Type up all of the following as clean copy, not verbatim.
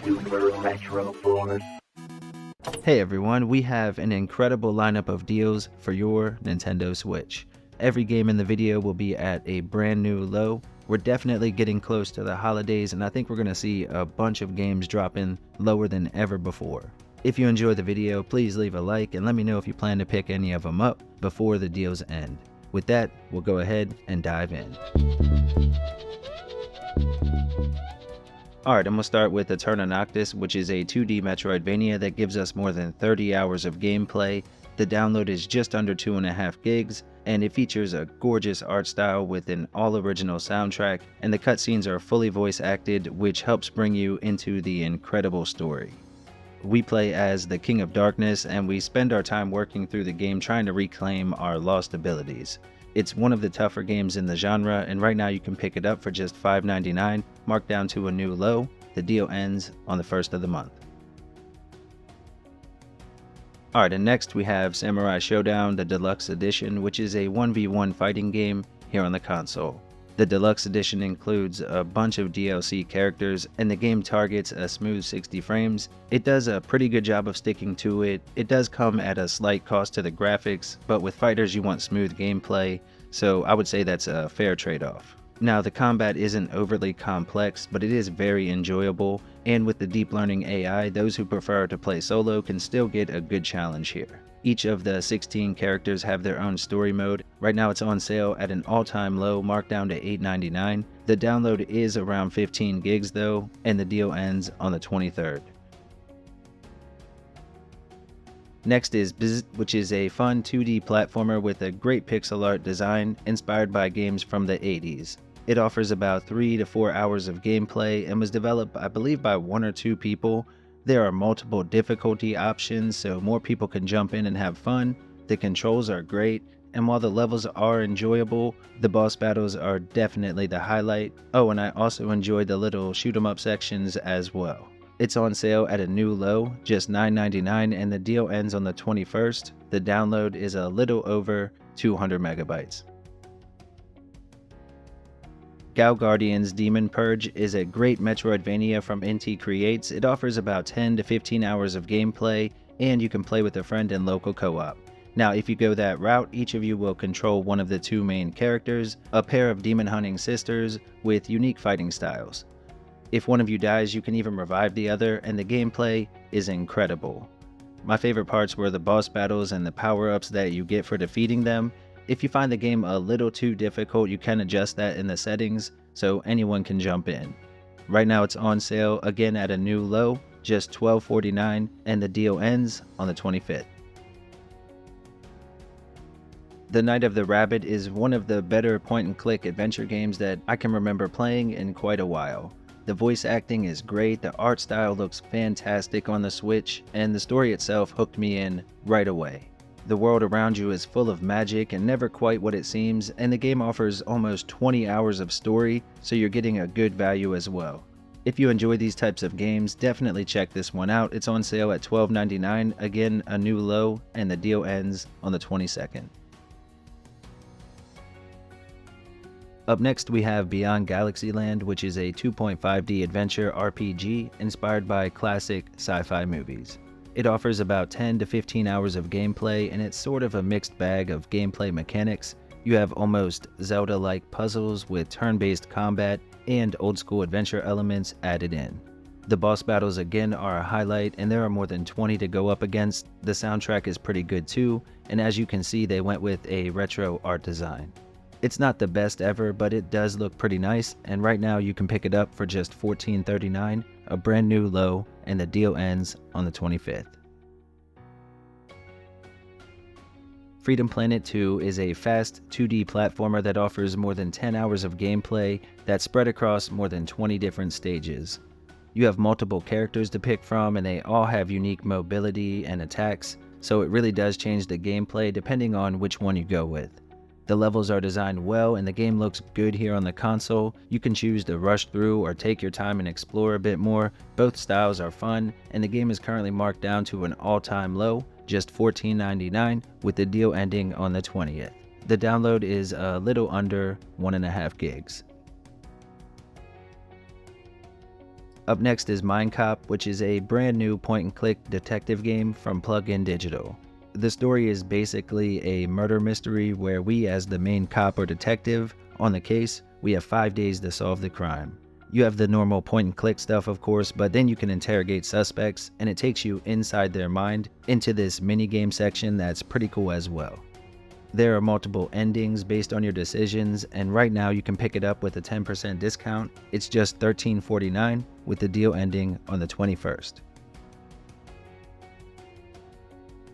Super Retro Force. Hey everyone, we have an incredible lineup of deals for your Nintendo Switch. Every game in the video will be at a brand new low. We're definitely getting close to the holidays, and I think we're going to see a bunch of games dropping lower than ever before. If you enjoyed the video, please leave a like and let me know if you plan to pick any of them up before the deals end. With that, we'll go ahead and dive in. Alright, I'm going to start with Aeterna Noctis, which is a 2D Metroidvania that gives us more than 30 hours of gameplay. The download is just under 2.5 gigs, and it features a gorgeous art style with an all-original soundtrack, and the cutscenes are fully voice acted, which helps bring you into the incredible story. We play as the King of Darkness, and we spend our time working through the game trying to reclaim our lost abilities. It's one of the tougher games in the genre, and right now you can pick it up for just $5.99, marked down to a new low. The deal ends on the 1st of the month. Alright, and next we have Samurai Shodown, the Deluxe Edition, which is a 1v1 fighting game here on the console. The Deluxe Edition includes a bunch of DLC characters, and the game targets a smooth 60 frames. It does a pretty good job of sticking to it. It does come at a slight cost to the graphics, but with fighters you want smooth gameplay, so I would say that's a fair trade-off. Now, the combat isn't overly complex, but it is very enjoyable, and with the deep learning AI, those who prefer to play solo can still get a good challenge here. Each of the 16 characters have their own story mode. Right now it's on sale at an all-time low, marked down to $8.99. The download is around 15 gigs though, and the deal ends on the 23rd. Next is BZZZT, which is a fun 2D platformer with a great pixel art design inspired by games from the 80s. It offers about 3 to 4 hours of gameplay and was developed, I believe, by 1 or 2 people. There are multiple difficulty options, so more people can jump in and have fun. The controls are great, and while the levels are enjoyable, the boss battles are definitely the highlight. Oh, and I also enjoyed the little shoot 'em up sections as well. It's on sale at a new low, just $9.99, and the deal ends on the 21st. The download is a little over 200 megabytes. Gal Guardian's Demon Purge is a great Metroidvania from NT Creates. It offers about 10 to 15 hours of gameplay, and you can play with a friend in local co-op. Now, if you go that route, each of you will control one of the 2 main characters, a pair of demon hunting sisters with unique fighting styles. If one of you dies, you can even revive the other, and the gameplay is incredible. My favorite parts were the boss battles and the power-ups that you get for defeating them. If you find the game a little too difficult, you can adjust that in the settings, so anyone can jump in. Right now it's on sale again at a new low, just $12.49, and the deal ends on the 25th. The Night of the Rabbit is one of the better point-and-click adventure games that I can remember playing in quite a while. The voice acting is great, the art style looks fantastic on the Switch, and the story itself hooked me in right away. The world around you is full of magic and never quite what it seems, and the game offers almost 20 hours of story, so you're getting a good value as well. If you enjoy these types of games, definitely check this one out. It's on sale at $12.99, again a new low, and the deal ends on the 22nd. Up next we have Beyond Galaxyland, which is a 2.5D adventure RPG inspired by classic sci-fi movies. It offers about 10 to 15 hours of gameplay, and it's sort of a mixed bag of gameplay mechanics. You have almost Zelda-like puzzles with turn-based combat and old-school adventure elements added in. The boss battles again are a highlight, and there are more than 20 to go up against. The soundtrack is pretty good too, and as you can see, they went with a retro art design. It's not the best ever, but it does look pretty nice, and right now you can pick it up for just $14.39, a brand new low, and the deal ends on the 25th. Freedom Planet 2 is a fast 2D platformer that offers more than 10 hours of gameplay that's spread across more than 20 different stages. You have multiple characters to pick from, and they all have unique mobility and attacks, so it really does change the gameplay depending on which one you go with. The levels are designed well, and the game looks good here on the console. You can choose to rush through or take your time and explore a bit more. Both styles are fun, and the game is currently marked down to an all-time low, just $14.99, with the deal ending on the 20th. The download is a little under 1.5 gigs. Up next is MINDCOP, which is a brand new point-and-click detective game from Plug-in Digital. The story is basically a murder mystery where we, as the main cop or detective on the case, we have 5 days to solve the crime. You have the normal point-and-click stuff, of course, but then you can interrogate suspects, and it takes you inside their mind into this mini-game section that's pretty cool as well. There are multiple endings based on your decisions, and right now you can pick it up with a 10% discount. It's just $13.49 with the deal ending on the 21st.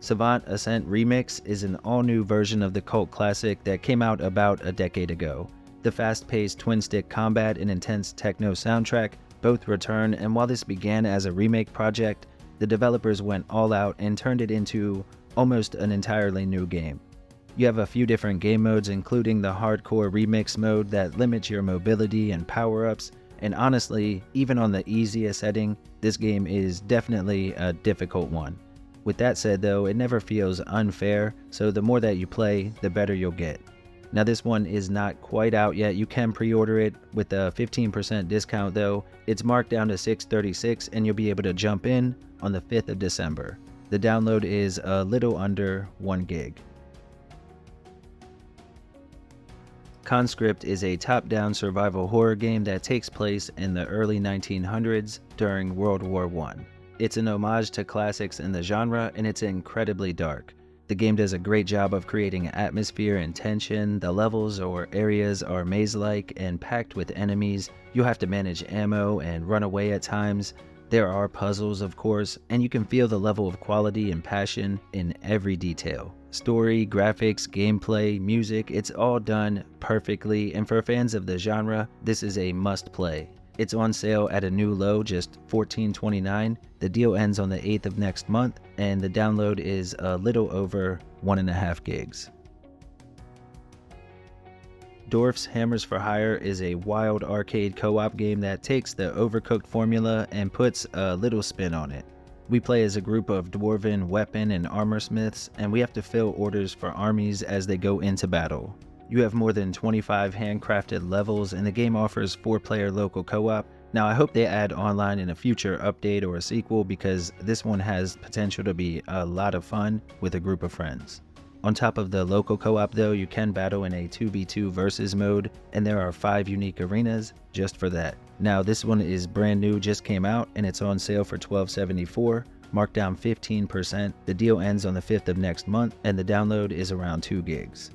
Savant Ascent Remix is an all-new version of the cult classic that came out about a decade ago. The fast-paced twin-stick combat and intense techno soundtrack both return, and while this began as a remake project, the developers went all out and turned it into almost an entirely new game. You have a few different game modes, including the hardcore remix mode that limits your mobility and power-ups, and honestly, even on the easiest setting, this game is definitely a difficult one. With that said though, it never feels unfair, so the more that you play, the better you'll get. Now this one is not quite out yet. You can pre-order it with a 15% discount though. It's marked down to $6.36 and you'll be able to jump in on the 5th of December. The download is a little under 1 gig. CONSCRIPT is a top-down survival horror game that takes place in the early 1900s during World War I. It's an homage to classics in the genre, and it's incredibly dark. The game does a great job of creating atmosphere and tension. The levels or areas are maze-like and packed with enemies. You have to manage ammo and run away at times. There are puzzles, of course, and you can feel the level of quality and passion in every detail. Story, graphics, gameplay, music, it's all done perfectly, and for fans of the genre, this is a must-play. It's on sale at a new low, just $14.29. The deal ends on the 8th of next month, and the download is a little over 1.5 gigs. Dorfs Hammers for Hire is a wild arcade co-op game that takes the Overcooked formula and puts a little spin on it. We play as a group of dwarven weapon and armor smiths, and we have to fill orders for armies as they go into battle. You have more than 25 handcrafted levels, and the game offers 4-player local co-op. Now I hope they add online in a future update or a sequel, because this one has potential to be a lot of fun with a group of friends. On top of the local co-op though, you can battle in a 2v2 versus mode, and there are 5 unique arenas just for that. Now this one is brand new, just came out, and it's on sale for $12.74, marked down 15%. The deal ends on the 5th of next month, and the download is around 2 gigs.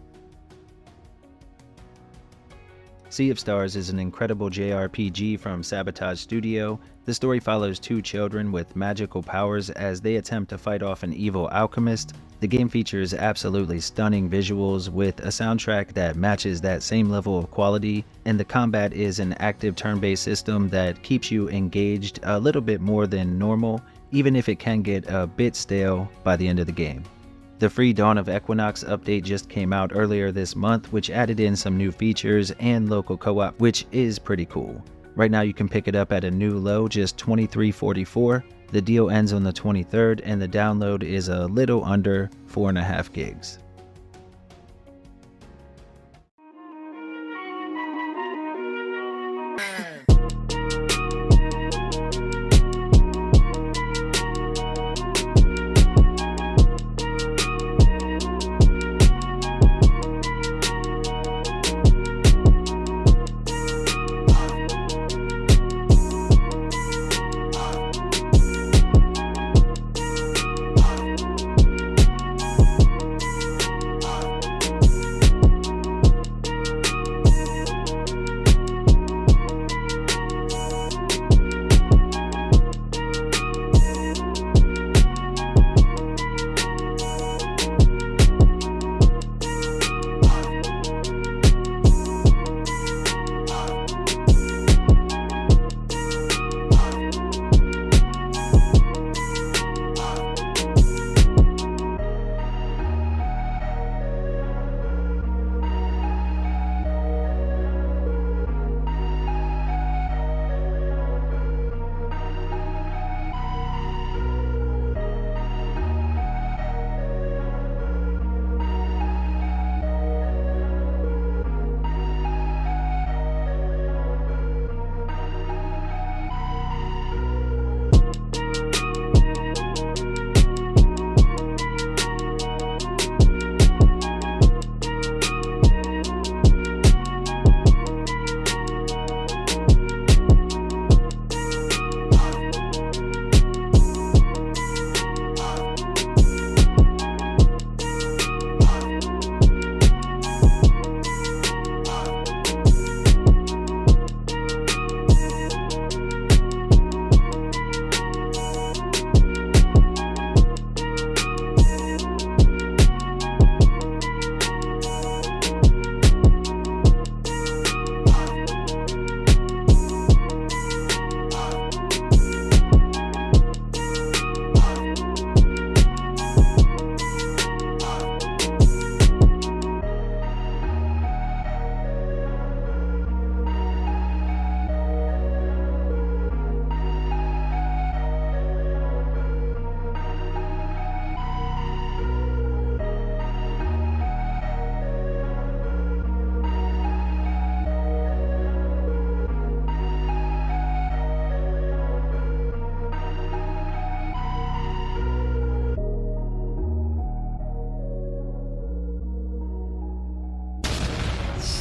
Sea of Stars is an incredible JRPG from Sabotage Studio. The story follows 2 children with magical powers as they attempt to fight off an evil alchemist. The game features absolutely stunning visuals with a soundtrack that matches that same level of quality, and the combat is an active turn-based system that keeps you engaged a little bit more than normal, even if it can get a bit stale by the end of the game. The free Dawn of Equinox update just came out earlier this month, which added in some new features and local co-op, which is pretty cool. Right now you can pick it up at a new low, just $23.44. The deal ends on the 23rd, and the download is a little under 4.5 gigs.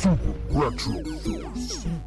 Super Retro Force.